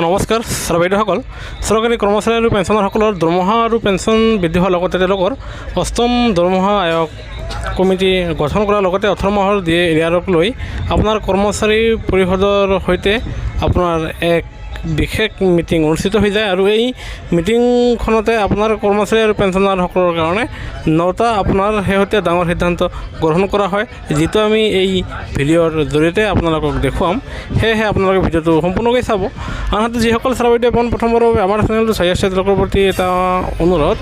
নমস্কাৰ ছাৰ বাইদেউসকল। চৰকাৰী কৰ্মচাৰী আৰু পেঞ্চনাৰসকলৰ দৰমহা আৰু পেঞ্চন বৃদ্ধি হোৱাৰ লগতে তেওঁলোকৰ অষ্টম দৰমহা আয়োগ কমিটি গঠন কৰাৰ লগতে 18 মাহৰ এৰিয়াৰক লৈ আপোনাৰ কৰ্মচাৰী পৰিষদৰ সৈতে আপোনাৰ এক বিশেষ মিটিং অনুষ্ঠিত হৈ যায় আৰু এই মিটিংখনতে আপোনাৰ কৰ্মচাৰী আৰু পেঞ্চনাৰসকলৰ কাৰণে 9টা আপোনাৰ শেহতীয়া ডাঙৰ সিদ্ধান্ত গ্ৰহণ কৰা হয়, যিটো আমি এই ভিডিঅ'ৰ জৰিয়তে আপোনালোকক দেখুৱাম। সেয়েহে আপোনালোকে ভিডিঅ'টো সম্পূৰ্ণকৈ চাব। আনহাতে যিসকল ছাৰ বাইদেউ প্ৰথমবাৰৰ বাবে আমাৰ চেনেলটো চাই আছে তেওঁলোকৰ প্ৰতি এটা অনুৰোধ,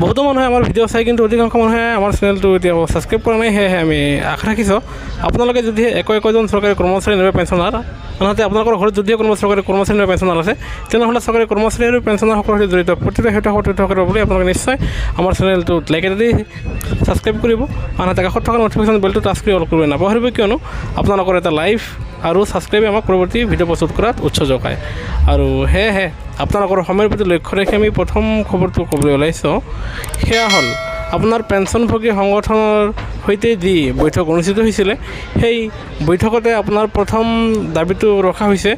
বহুতো মানুহে আমাৰ ভিডিঅ' চাই কিন্তু অধিকাংশ মানুহে আমাৰ চেনেলটো এতিয়া ছাবস্ক্ৰাইব কৰা নাই। সেয়েহে আমি আশা ৰাখিছোঁ আপোনালোকে যদি একোজন চৰকাৰী কৰ্মচাৰী নাইবা পেঞ্চনাৰ, আনহাতে আপোনালোকৰ ঘৰত যদিও কোনো চৰকাৰী কৰ্মচাৰী নাইবা পেঞ্চনাৰ আছে তেনেহ'লে চৰকাৰী কৰ্মচাৰী আৰু পেঞ্চনাৰসকলৰ সৈতে জড়িত প্ৰতিটো তথ্য কৰিবলৈ আপোনালোকে নিশ্চয় আমাৰ চেনেলটোত লাইক এটা দি ছাবস্ক্ৰাইব কৰিব। আনহাতে কাষত থকা ন'টিফিকেশ্যন বেলটো টাচ কৰি অল কৰিব নাপাহৰিব, কিয়নো আপোনালোকৰ এটা লাইভ আৰু ছাবস্ক্ৰাইবে আমাক পৰৱৰ্তী ভিডিঅ' প্ৰস্তুত কৰাত উৎসাহ যোগায়। আৰু সেয়েহে আপোনালোকৰ সময়ৰ প্ৰতি লক্ষ্য ৰাখি আমি প্ৰথম খবৰটো ক'বলৈ ওলাইছোঁ, সেয়া হ'ল আপোনাৰ পেঞ্চনভোগী সংগঠনৰ সৈতে যি বৈঠক অনুষ্ঠিত হৈছিলে, সেই বৈঠকতে আপোনাৰ প্ৰথম দাবীটো ৰখা হৈছে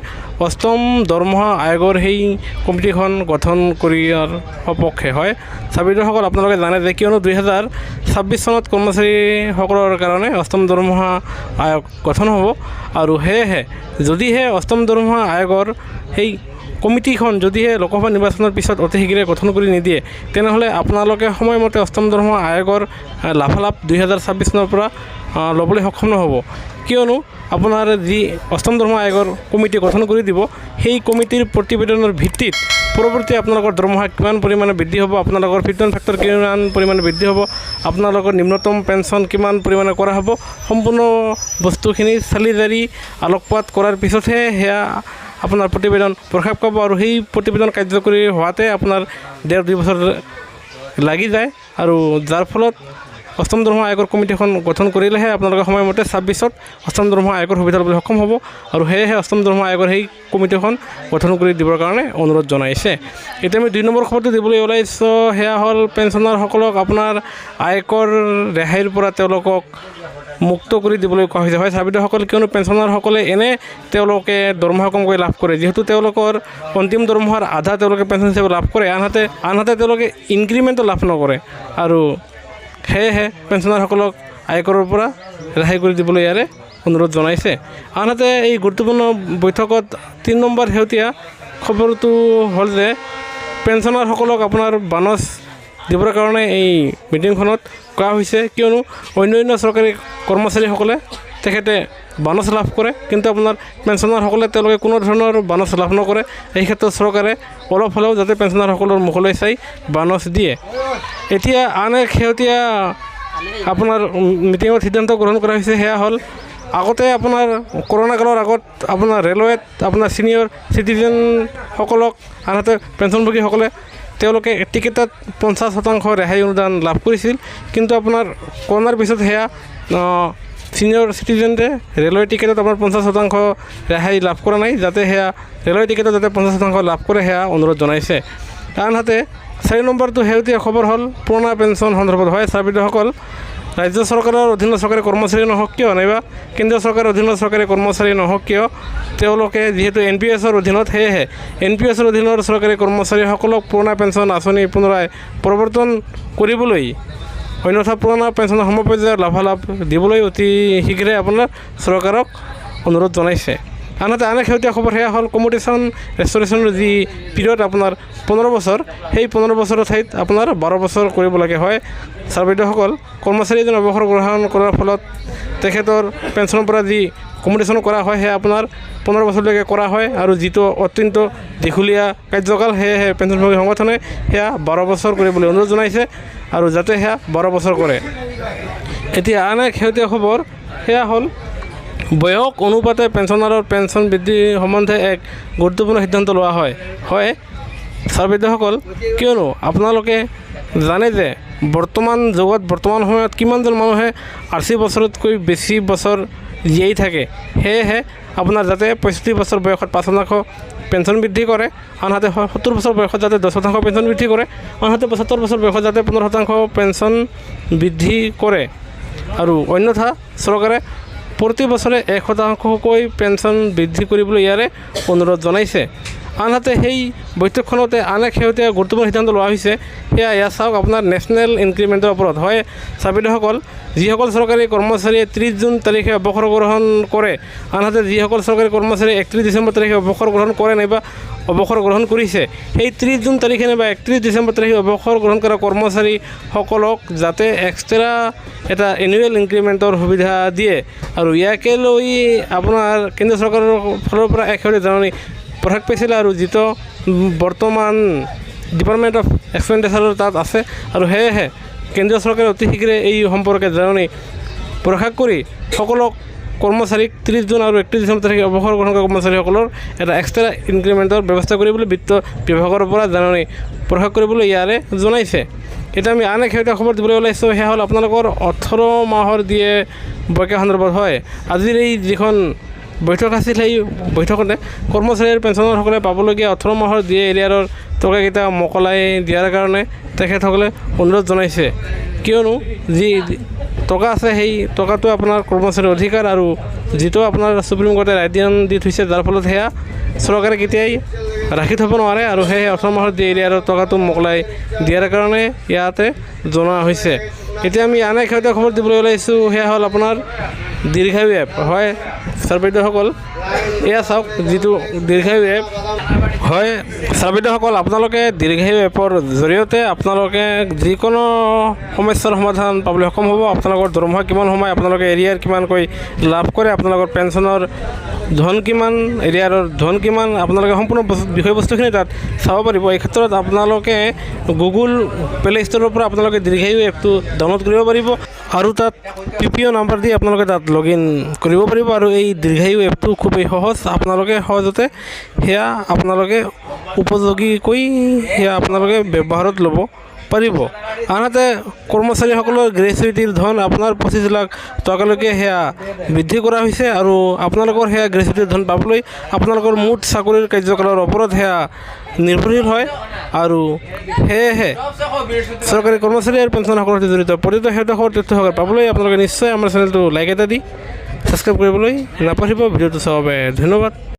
অষ্টম দৰমহা আয়োগৰ সেই কমিটিখন গঠন কৰাৰ সপক্ষে হয়। ছাত্ৰসকল আপোনালোকে জানে যে কিয়নো 2026 চনত কৰ্মচাৰীসকলৰ কাৰণে অষ্টম দৰমহা আয়োগ গঠন হ'ব আৰু সেয়েহে যদিহে অষ্টম দৰমহা আয়োগৰ সেই কমিটিখন যদিহে লোকসভা নিৰ্বাচনৰ পিছত অতি শীঘ্ৰে গঠন কৰি নিদিয়ে তেনেহ'লে আপোনালোকে সময়মতে অষ্টম দৰমহা আয়োগৰ লাভালাভ 2026 চনৰ পৰা ল'বলৈ সক্ষম নহ'ব। কিয়নো আপোনাৰ যি অষ্টম দৰমহা আয়োগৰ কমিটি গঠন কৰি দিব, সেই কমিটিৰ প্ৰতিবেদনৰ ভিত্তিত পৰৱৰ্তী আপোনালোকৰ দৰমহা কিমান পৰিমাণে বৃদ্ধি হ'ব, আপোনালোকৰ ফিটমেণ্ট ফেক্টৰ কিমান পৰিমাণে বৃদ্ধি হ'ব, আপোনালোকৰ নিম্নতম পেঞ্চন কিমান পৰিমাণে কৰা হ'ব, সম্পূৰ্ণ বস্তুখিনি চালি জাৰি আলোকপাত কৰাৰ পিছতহে সেয়া আপোনাৰ প্ৰতিবেদন প্ৰকাশ পাব আৰু সেই প্ৰতিবেদন কাৰ্যকৰী হোৱাতে আপোনাৰ 1.5-2 বছৰ লাগি যায় আৰু যাৰ ফলত অষ্টম দৰমহা আয়োগৰ কমিটিখন গঠন কৰিলেহে আপোনালোকে সময়মতে 26ত অষ্টম দৰমহা আয়োগৰ সুবিধা ল'বলৈ সক্ষম হ'ব আৰু সেয়েহে অষ্টম দৰমহা আয়োগৰ সেই কমিটিখন গঠন কৰি দিবৰ কাৰণে অনুৰোধ জনাইছে। এতিয়া আমি 2 নম্বৰ খবৰটো দিবলৈ ওলাইছোঁ, সেয়া হ'ল পেঞ্চনাৰসকলক আপোনাৰ আয়কৰ ৰেহাইৰ পৰা তেওঁলোকক মুক্ত কৰি দিবলৈ কোৱা হৈছে। হয় ছাত্ৰসকল, কিয়নো পেঞ্চনাৰসকলে তেওঁলোকে দৰমহা কমকৈ লাভ কৰে, যিহেতু তেওঁলোকৰ অন্তিম দৰমহাৰ আধা তেওঁলোকে পেঞ্চন হিচাপে লাভ কৰে, আনহাতে তেওঁলোকে ইনক্ৰিমেণ্টো লাভ নকৰে আৰু সেয়েহে পেঞ্চনাৰসকলক আয়কৰৰ পৰা ৰেহাই কৰি দিবলৈ ইয়াৰে অনুৰোধ জনাইছে। আনহাতে এই গুৰুত্বপূৰ্ণ বৈঠকত 3 নম্বৰ শেহতীয়া খবৰটো হ'ল যে পেঞ্চনাৰসকলক আপোনাৰ বানচ দিবৰ কাৰণে এই মিটিংখনত কোৱা হৈছে, কিয়নো অন্য চৰকাৰী কৰ্মচাৰীসকলে তেখেতে বানচ লাভ কৰে কিন্তু আপোনাৰ পেঞ্চনাৰসকলে তেওঁলোকে কোনো ধৰণৰ বানচ লাভ নকৰে। এই ক্ষেত্ৰত চৰকাৰে অলপ হ'লেও যাতে পেঞ্চনাৰসকলৰ মুখলৈ চাই বানচ দিয়ে। এতিয়া আন এক শেহতীয়া আপোনাৰ মিটিঙত সিদ্ধান্ত গ্ৰহণ কৰা হৈছে, সেয়া হ'ল আগতে আপোনাৰ কৰোণা কালৰ আগত আপোনাৰ ৰেলৱেত আপোনাৰ ছিনিয়ৰ চিটিজেনসকলক আনহাতে পেঞ্চনভোগীসকলে তেওঁলোকে টিকেটত 50% ৰেহাই অনুদান লাভ কৰিছিল, কিন্তু আপোনাৰ কৰোণাৰ পিছত সেয়া ছিনিয়ৰ চিটিজেনে ৰেলৱে টিকেটত আপোনাৰ 50% ৰেহাই লাভ কৰা নাই, যাতে সেয়া ৰেলৱে টিকেটত যাতে 50% লাভ কৰে সেয়া অনুৰোধ জনাইছে। আনহাতে 4 নম্বৰটো শেহতীয়া খবৰ হ'ল পুৰণা পেঞ্চন সন্দৰ্ভত। হয় ছাত্ৰসকল, ৰাজ্য চৰকাৰৰ অধীনত চৰকাৰী কৰ্মচাৰী নহওক কিয় নাইবা কেন্দ্ৰীয় চৰকাৰৰ অধীনত চৰকাৰী কৰ্মচাৰী নহওক কিয় তেওঁলোকে যিহেতু NPSৰ অধীনত, সেয়েহে NPSৰ অধীনৰ চৰকাৰী কৰ্মচাৰীসকলক পুৰণা পেঞ্চন আঁচনি পুনৰাই প্ৰৱৰ্তন কৰিবলৈ অন্যথা পুৰণা পেঞ্চনৰ সমপৰ্যায়ৰ লাভালাভ দিবলৈ অতি শীঘ্ৰে আপোনাৰ চৰকাৰক অনুৰোধ জনাইছে। আনহাতে আন এক শেহতীয়া খবৰ সেয়া হ'ল কমিউটেশ্যন ৰেষ্টৰেশ্যনৰ যি পিৰিয়ড আপোনাৰ 15 বছৰ, সেই 15 বছৰৰ ঠাইত আপোনাৰ 12 বছৰ কৰিব লাগে। হয় ছাৰ বাইদেউসকল, কৰ্মচাৰী এজন অৱসৰ গ্ৰহণ কৰাৰ ফলত তেখেতৰ পেঞ্চনৰ পৰা যি কমিউটেশ্যন কৰা হয় সেয়া আপোনাৰ 15 বছৰলৈকে কৰা হয় আৰু যিটো অত্যন্ত দীঘলীয়া কাৰ্যকাল, সেয়েহে পেঞ্চনভোগী সংগঠনে সেয়া 12 বছৰ কৰিবলৈ অনুৰোধ জনাইছে আৰু যাতে সেয়া 12 বছৰ কৰে। এতিয়া আন এক শেহতীয়া খবৰ সেয়া হ'ল বয়স অনুপাতে পেঞ্চনাৰৰ পেঞ্চন বৃদ্ধি সম্বন্ধে এক গুৰুত্বপূৰ্ণ সিদ্ধান্ত লোৱা হয়। হয় ছাৰ বাইদেউসকল, কিয়নো আপোনালোকে জানে যে বৰ্তমান যুগত বৰ্তমান সময়ত কিমানজন মানুহে 80 বছৰতকৈ বেছি বছৰ জীয়াই থাকে, সেয়েহে আপোনাৰ যাতে 65 বছৰ বয়সত 5% পেঞ্চন বৃদ্ধি কৰে, আনহাতে 70 বছৰ বয়সত যাতে 10% পেঞ্চন বৃদ্ধি কৰে, আনহাতে 75 বছৰ বয়সত যাতে 15% পেঞ্চন বৃদ্ধি কৰে আৰু অন্যথা চৰকাৰে প্ৰতি বছৰে 1% পেঞ্চন বৃদ্ধি কৰিবলৈ ইয়াৰে অনুৰোধ জনাইছে। আনহাতে সেই বৈঠকখনতে আন এক শেহতীয়া গুৰুত্বপূৰ্ণ সিদ্ধান্ত লোৱা হৈছে। এয়া চাওক আপোনাৰ নেশ্যনেল ইনক্ৰিমেণ্টৰ ওপৰত হয়। চাবিদাৰসকল যিসকল চৰকাৰী কৰ্মচাৰীয়ে 30 জুন তাৰিখে অৱসৰ গ্ৰহণ কৰে, আনহাতে যিসকল চৰকাৰী কৰ্মচাৰীয়ে 31 ডিচেম্বৰ তাৰিখে অৱসৰ গ্ৰহণ কৰে নাইবা অৱসৰ গ্ৰহণ কৰিছে, সেই 30 জুন তাৰিখে নাইবা 31 ডিচেম্বৰ তাৰিখে অৱসৰ গ্ৰহণ কৰা কৰ্মচাৰীসকলক যাতে এক্সট্ৰা এটা এনুৱেল ইনক্ৰিমেণ্টৰ সুবিধা দিয়ে। আৰু ইয়াকে লৈ আপোনাৰ কেন্দ্ৰীয় চৰকাৰৰ ফালৰ পৰা এক শেহতীয়া জাননী প্ৰকাশ পাইছিলে আৰু যিটো বৰ্তমান ডিপাৰ্টমেণ্ট অফ এক্সপেণ্ডিচাৰৰ তাত আছে। আৰু সেয়েহে কেন্দ্ৰীয় চৰকাৰে অতি শীঘ্ৰে এই সম্পৰ্কে জাননী প্ৰকাশ কৰি সকলো কৰ্মচাৰীক 30 জুন আৰু 31 ডিচেম্বৰ তাৰিখে অৱসৰ গ্ৰহণ কৰা কৰ্মচাৰীসকলৰ এটা এক্সট্ৰা ইনক্ৰিমেণ্টৰ ব্যৱস্থা কৰিবলৈ বিত্ত বিভাগৰ পৰা জাননী প্ৰকাশ কৰিবলৈ ইয়াৰে জনাইছে। এতিয়া আমি আন এক শেহতীয়া খবৰ দিবলৈ ওলাইছোঁ, সেয়া হ'ল আপোনালোকৰ 18 মাহৰ দিয়ে বকেয়া সন্দৰ্ভত হয়। আজিৰ এই যিখন বৈঠক আছিল, সেই বৈঠকতে কৰ্মচাৰী আৰু পেঞ্চনাৰসকলে পাবলগীয়া 18 মাহৰ দিয়ে এৰিয়াৰৰ টকাকেইটা মোকলাই দিয়াৰ কাৰণে তেখেতসকলে অনুৰোধ জনাইছে। কিয়নো যি টকা আছে সেই টকাটো আপোনাৰ কৰ্মচাৰীৰ অধিকাৰ আৰু যিটো আপোনাৰ সুপ্ৰিম কোৰ্টে ৰায় দি থৈছে, যাৰ ফলত সেয়া চৰকাৰে কেতিয়াই ৰাখি থ'ব নোৱাৰে। আৰু সেয়ে 18 মাহৰ দিয়ে এৰিয়াৰৰ টকাটো মোকলাই দিয়াৰ কাৰণে ইয়াতে জনোৱা হৈছে। এতিয়া আমি আন এক শেহতীয়া খবৰ দিবলৈ ওলাইছোঁ, সেয়া হ'ল আপোনাৰ দীৰ্ঘায়ু এপ হয়। ছাৰ বাইদেউসকল এয়া চাওক, যিটো দীৰ্ঘায়ু এপ হয়। ছাৰ বাইদেউসকল আপোনালোকে দীৰ্ঘায়ু এপৰ জৰিয়তে আপোনালোকে যিকোনো সমস্যাৰ সমাধান পাবলৈ সক্ষম হ'ব। আপোনালোকৰ দৰমহা কিমান সময়, আপোনালোকে এৰিয়াৰ কিমানকৈ লাভ কৰে, আপোনালোকৰ পেঞ্চনৰ ধন কিমান, এৰিয়াৰৰ ধন কিমান, আপোনালোকে সম্পূৰ্ণ বিষয়বস্তুখিনি তাত চাব পাৰিব। এই ক্ষেত্ৰত আপোনালোকে গুগল প্লে ষ্ট'ৰৰ পৰা আপোনালোকে দীৰ্ঘায়ু এপটো ডাউনলোড কৰিব পাৰিব আৰু তাত PPO নাম্বাৰ দি আপোনালোকে তাত লগ ইন কৰিব পাৰিব। আৰু এই দীৰ্ঘায়ু এপটো খুবেই সহজ, আপোনালোকে সহজতে সেয়া আপোনালোকে উপযোগীকৈ সেয়া আপোনালোকে ব্যৱহাৰত ল'ব পাৰিব। আনহাতে কৰ্মচাৰীসকলৰ গ্ৰেচুইটিৰ ধন আপোনাৰ 25 লাখ টকালৈকে সেয়া বৃদ্ধি কৰা হৈছে। আৰু আপোনালোকৰ সেয়া গ্ৰেচুইটিৰ ধন পাবলৈ আপোনালোকৰ মুঠ চাকৰিৰ কাৰ্যকালৰ ওপৰত সেয়া নিৰ্ভৰশীল হয়। আৰু সেয়েহে চৰকাৰী কৰ্মচাৰী আৰু পেঞ্চনসকলৰ সৈতে জড়িত প্ৰতিটো শেহতীয়া তথ্য পাবলৈ আপোনালোকে নিশ্চয় আমাৰ চেনেলটো লাইক এটা দি ছাবস্ক্ৰাইব কৰিবলৈ নাপাহৰিব। ভিডিঅ'টো চাবৰ বাবে ধন্যবাদ।